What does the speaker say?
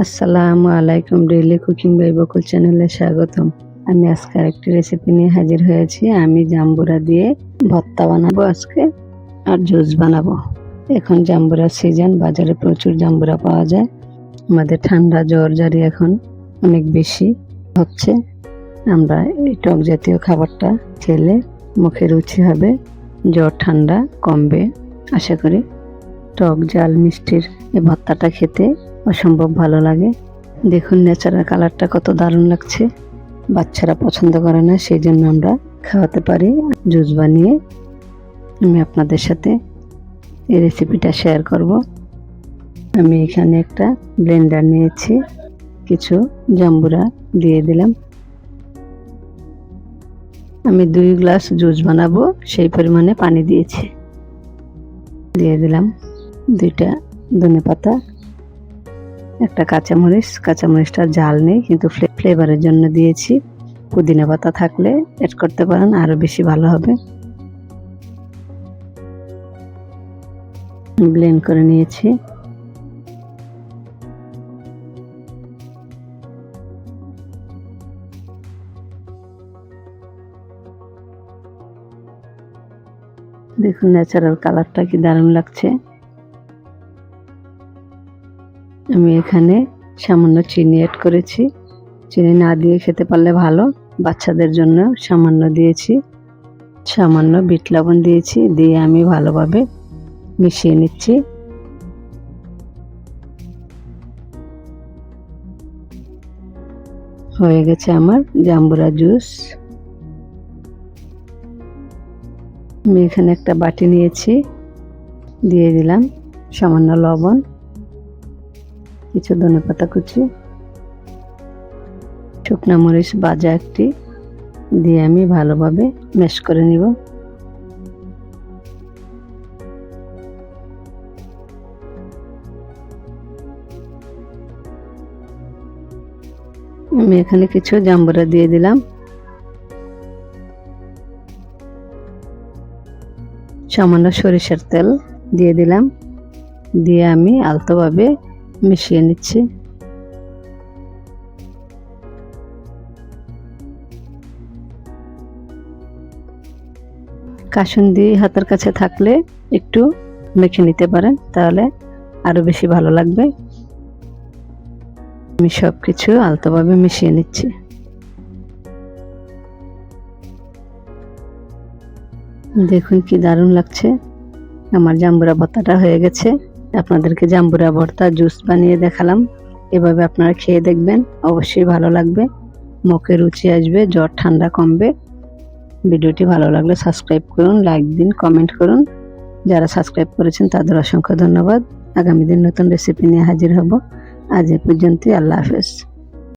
আসসালামু আলাইকুম, daily cooking by বকুল চ্যানেলে স্বাগতম। আমি আজকে আরেকটি রেসিপি নিয়ে হাজির হয়েছি। আমি জাম্বুরা দিয়ে ভর্তা বানাবো আজকে, আর জুস বানাবো। এখন জাম্বুরার সিজন, বাজারে প্রচুর জাম্বুরা পাওয়া যায়। আমাদের ঠান্ডা জ্বর জারি এখন অনেক বেশি হচ্ছে। আমরা এই টক জাতীয় খাবারটা খেলে মুখে রুচি হবে, জ্বর ঠান্ডা কমবে আশা করি। টক ঝাল মিষ্টির এই ভর্তাটা খেতে অসম্ভব ভালো লাগে। দেখুন ন্যাচারাল কালারটা কত দারুণ লাগছে। বাচ্চারা পছন্দ করে না, সেই জন্য আমরা খাওয়াতে পারি জুস বানিয়ে। আমি আপনাদের সাথে এই রেসিপিটা শেয়ার করব। আমি এখানে একটা ব্লেন্ডার নিয়েছি, কিছু জাম্বুরা দিয়ে দিলাম। আমি 2 গ্লাস জুস বানাবো, সেই পরিমাণে পানি দিয়েছি। দিয়ে দিলাম 2টা ধনেপাতা, একটা কাঁচামরিচ। কাঁচামরিচটা ঝাল নেই, কিন্তু ফ্লেভারের জন্য দিয়েছি। পুদিনা পাতা থাকলে অ্যাড করতে পারেন, আরো বেশি ভালো হবে। ব্লেন্ড করে নিয়েছি। দেখুন ন্যাচারাল কালারটা কি দারুণ লাগছে। আমি এখানে সামান্য চিনি অ্যাড করেছি। চিনি না দিয়ে খেতে পারলে ভালো, বাচ্চাদের জন্য সামান্য দিয়েছি। সামান্য বিট লবণ দিয়েছি, দিয়ে আমি ভালোভাবে মিশিয়ে নিচ্ছি। হয়ে গেছে আমার জাম্বুরা জুস। আমি এখানে একটা বাটি নিয়েছি, দিয়ে দিলাম সামান্য লবণ, কিছু ধনেপাতা কুচি, শুকনা মরিচ ভাজা একটি, দিয়ে আমি ভালোভাবে ম্যাশ করে নিব। আমি এখানে কিছু জাম্বুরা দিয়ে দিলাম। সামান্য সরিষার তেল দিয়ে দিলাম, দিয়ে আমি আলতোভাবে মিশিয়ে নিচ্ছি। কাসুন্দি হাতের কাছে থাকলে একটু মেখে নিতে পারেন, তাহলে আরো বেশি ভালো লাগবে। আমি সবকিছু আলতোভাবে মিশিয়ে নিচ্ছি। দেখুন কি দারুণ লাগছে। আমার জাম্বুরা ভর্তাটা হয়ে গেছে। আপনাদেরকে জাম্বুরা ভর্তা জুস বানিয়ে দেখালাম। এভাবে আপনারা খেয়ে দেখবেন, অবশ্যই ভালো লাগবে, মুখে রুচি আসবে, জ্বর ঠান্ডা কমবে। ভিডিওটি ভালো লাগলে সাবস্ক্রাইব করুন, লাইক দিন, কমেন্ট করুন। যারা সাবস্ক্রাইব করেছেন তাদের অসংখ্য ধন্যবাদ। আগামী দিন নতুন রেসিপি নিয়ে হাজির হব। আজ এ পর্যন্তই। আল্লাহ হাফেজ।